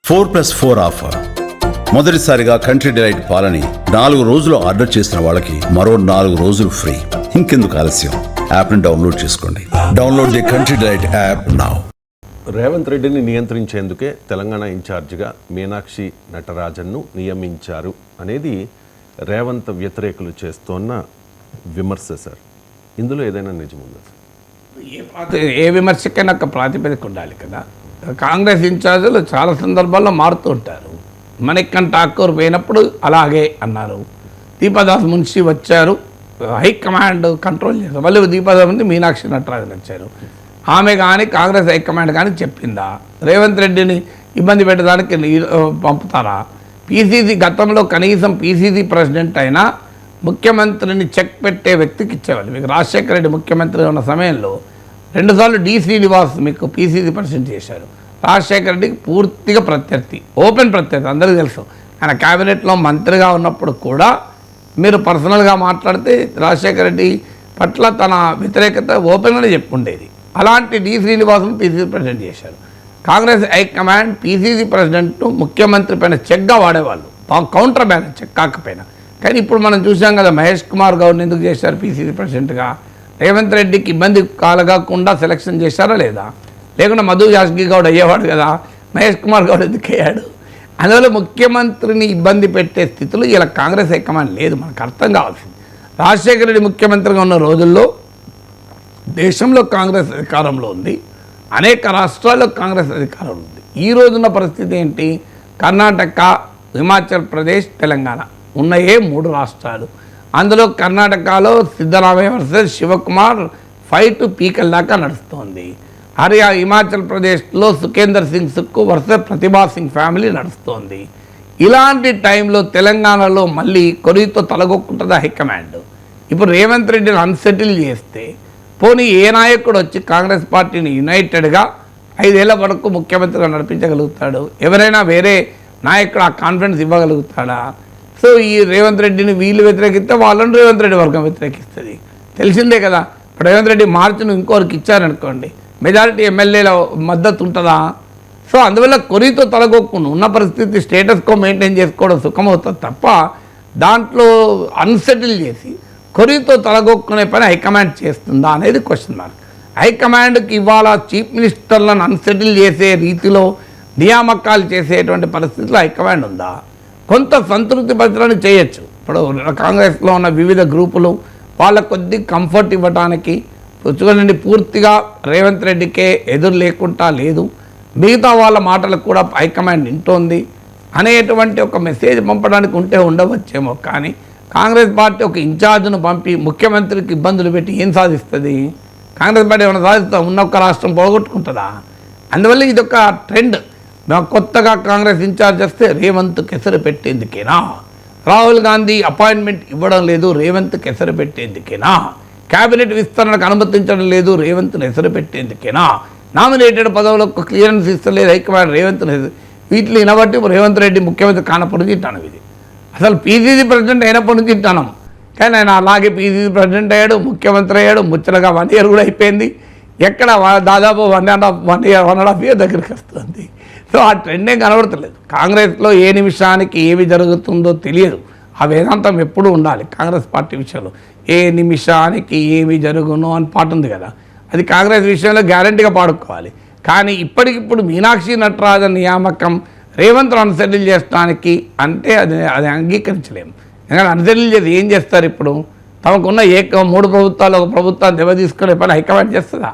4+4 offer. మొదటిసారిగా country delight పాలని 4 రోజులు ఆర్డర్ చేసిన వాళ్ళకి మరో 4 రోజులు ఫ్రీ. ఇంకెందుకు ఆలస్యం, యాప్ని డౌన్లోడ్ చేసుకోండి. Download the country delight app now. Revanth రెడ్డిని నియంత్రించేందుకే తెలంగాణ ఇన్ఛార్జిగా మీనాక్షి నటరాజన్ను నియమించారు అనేది రేవంత్ వ్యతిరేకులు చేస్తోన్న విమర్శ సార్. ఇందులో ఏదైనా నిజముందా సార్? ఏ విమర్శకైనా ఒక ప్రాతిపదిక ఉండాలి కదా. కాంగ్రెస్ ఇన్ఛార్జీలు చాలా సందర్భాల్లో మారుతూ ఉంటారు. మణిక్కన్ ఠాకూర్ పోయినప్పుడు అలాగే అన్నారు. దీపాదాస్ మున్షి వచ్చారు, హైకమాండ్ కంట్రోల్ చేశారు. మళ్ళీ దీపాదాస్ ముందు మీనాక్షి నటరాజన్ వచ్చారు. ఆమె కానీ కాంగ్రెస్ హైకమాండ్ కానీ చెప్పిందా రేవంత్ రెడ్డిని ఇబ్బంది పెట్టడానికి పంపుతారా? పీసీసీ గతంలో కనీసం పీసీసీ ప్రెసిడెంట్ అయినా ముఖ్యమంత్రిని చెక్ పెట్టే వ్యక్తికి ఇచ్చేవాళ్ళు. మీకు రాజశేఖర రెడ్డి ముఖ్యమంత్రి ఉన్న సమయంలో 2 సార్లు డి శ్రీనివాస్ మీకు పీసీసీ ప్రెసిడెంట్ చేశారు. రాజశేఖర రెడ్డికి పూర్తిగా ప్రత్యర్థి, ఓపెన్ ప్రత్యర్థి, అందరికీ తెలుసు. ఆయన క్యాబినెట్లో మంత్రిగా ఉన్నప్పుడు కూడా మీరు పర్సనల్గా మాట్లాడితే రాజశేఖర రెడ్డి పట్ల తన వ్యతిరేకత ఓపెన్గానే చెప్పుండేది. అలాంటి డి శ్రీనివాసం పీసీసీ ప్రెసిడెంట్ చేశారు. కాంగ్రెస్ హైకమాండ్ పీసీసీ ప్రెసిడెంట్ ముఖ్యమంత్రి పైన చెక్గా వాడేవాళ్ళు, కౌంటర్ బ్యాలెన్స్ చెక్ కాకపోయినా. కానీ ఇప్పుడు మనం చూసాం కదా, మహేష్ కుమార్ గౌడ్ని ఎందుకు చేశారు పీసీసీ ప్రెసిడెంట్గా? రేవంత్ రెడ్డికి ఇబ్బంది కలగకుండా సెలక్షన్ చేశారా లేదా? లేకుండా మధు యాష్కి గౌడ్ అయ్యేవాడు కదా, మహేష్ కుమార్ గౌడ్ ఎందుకు అయ్యాడు? అందువల్ల ముఖ్యమంత్రిని ఇబ్బంది పెట్టే స్థితిలో ఇలా కాంగ్రెస్ హైకమాండ్ లేదు. మనకు అర్థం కావాల్సింది, రాజశేఖర రెడ్డి ముఖ్యమంత్రిగా ఉన్న రోజుల్లో దేశంలో కాంగ్రెస్ అధికారంలో ఉంది, అనేక రాష్ట్రాల్లో కాంగ్రెస్ అధికారంలో ఉంది. ఈ రోజున్న పరిస్థితి ఏంటి? కర్ణాటక, హిమాచల్ ప్రదేశ్, తెలంగాణ ఉన్నాయే 3 రాష్ట్రాలు. అందులో కర్ణాటకలో సిద్ధరామయ్య వర్సెస్ శివకుమార్ ఫైట్ పీకల్ దాకా నడుస్తోంది. హిమాచల్ ప్రదేశ్లో సుఖేందర్ సింగ్ సుక్కు వర్సెస్ ప్రతిభా సింగ్ ఫ్యామిలీ నడుస్తోంది. ఇలాంటి టైంలో తెలంగాణలో మళ్ళీ కొరితో తలగొక్కుంటుంది హైకమాండ్. ఇప్పుడు రేవంత్ రెడ్డిని అన్సెటిల్ చేస్తే పోనీ ఏ నాయకుడు వచ్చి కాంగ్రెస్ పార్టీని యునైటెడ్గా 5 ఏళ్ల వరకు ముఖ్యమంత్రిగా నడిపించగలుగుతాడు? ఎవరైనా వేరే నాయకుడు ఆ కాన్ఫిడెన్స్ ఇవ్వగలుగుతాడా? సో ఈ రేవంత్ రెడ్డిని వీళ్ళు వ్యతిరేకిస్తే వాళ్ళని రేవంత్ రెడ్డి వర్గం వ్యతిరేకిస్తుంది. తెలిసిందే కదా. ఇప్పుడు రేవంత్ రెడ్డి మార్చును ఇంకోరికి ఇచ్చారనుకోండి, మెజారిటీ ఎమ్మెల్యేల మద్దతు ఉంటుందా? సో అందువల్ల కొరితో తలగొక్కును ఉన్న పరిస్థితి స్టేటస్ కో మెయింటైన్ చేసుకోవడం సుఖమవుతుంది తప్ప దాంట్లో అన్సెటిల్ చేసి కొరితో తలగొక్కునే పని హైకమాండ్ చేస్తుందా అనేది క్వశ్చన్ మార్క్. హైకమాండ్కి ఇవాళ చీఫ్ మినిస్టర్లను అన్సెటిల్ చేసే రీతిలో నియామకాలు చేసేటువంటి పరిస్థితిలో హైకమాండ్ ఉందా? కొంత సంతృప్తి పరచడానికి చేయొచ్చు. ఇప్పుడు కాంగ్రెస్లో ఉన్న వివిధ గ్రూపులు వాళ్ళ కొద్ది కంఫర్ట్ ఇవ్వడానికి చూడండి, పూర్తిగా రేవంత్ రెడ్డికే ఎదురు లేకుండా లేదు, మిగతా వాళ్ళ మాటలకు కూడా హైకమాండ్ వింటోంది అనేటువంటి ఒక మెసేజ్ పంపడానికి ఉంటే ఉండవచ్చేమో. కానీ కాంగ్రెస్ పార్టీ ఒక ఇన్ఛార్జ్ను పంపి ముఖ్యమంత్రికి ఇబ్బందులు పెట్టి ఏం సాధిస్తుంది? కాంగ్రెస్ పార్టీ ఏమైనా సాధిస్తా? ఉన్న ఒక్క రాష్ట్రం పోగొట్టుకుంటుందా? అందువల్ల ఇది ఒక ట్రెండ్. కొత్తగా కాంగ్రెస్ ఇన్ఛార్జ్ వస్తే రేవంత్ కెసరు పెట్టేందుకేనా? రాహుల్ గాంధీ అపాయింట్మెంట్ ఇవ్వడం లేదు, రేవంత్ కెసరు పెట్టేందుకేనా? క్యాబినెట్ విస్తరణకు అనుమతించడం లేదు, రేవంత్ని ఎసరు పెట్టేందుకేనా? నామినేటెడ్ పదవులకు క్లియరెన్స్ ఇస్తలేదు హైకమాండ్ రేవంత్ని. వీటిని వినబట్టి రేవంత్ రెడ్డి ముఖ్యమంత్రి కానప్పటి నుంచి తింటాను. ఇది అసలు పీసీసీ ప్రెసిడెంట్ అయినప్పటి నుంచి తింటాను. కానీ ఆయన అలాగే పీసీసీ ప్రెసిడెంట్ అయ్యాడు, ముఖ్యమంత్రి అయ్యాడు, ముచ్చటగా 1 ఇయర్ కూడా అయిపోయింది. ఎక్కడ దాదాపు 1.5 ఇయర్ దగ్గరికి వస్తుంది. సో ఆ ట్రెండే కనబడతలేదు. కాంగ్రెస్లో ఏ నిమిషానికి ఏమి జరుగుతుందో తెలియదు. ఆ వేదాంతం ఎప్పుడూ ఉండాలి కాంగ్రెస్ పార్టీ విషయంలో. ఏ నిమిషానికి ఏమి జరుగునో అని పాట ఉంది కదా, అది కాంగ్రెస్ విషయంలో గ్యారంటీగా పాడుకోవాలి. కానీ ఇప్పటికిప్పుడు మీనాక్షి నటరాజన్ నియామకం రేవంత్ అన్సెటిల్ చేసడానికి అంటే అది అంగీకరించలేము. ఎందుకంటే అన్సెటిల్ చేసి ఏం చేస్తారు? ఇప్పుడు తమకున్న 3 ప్రభుత్వాలు ఒక ప్రభుత్వాన్ని దెబ్బ తీసుకునే పని హైకమాండ్ చేస్తుందా?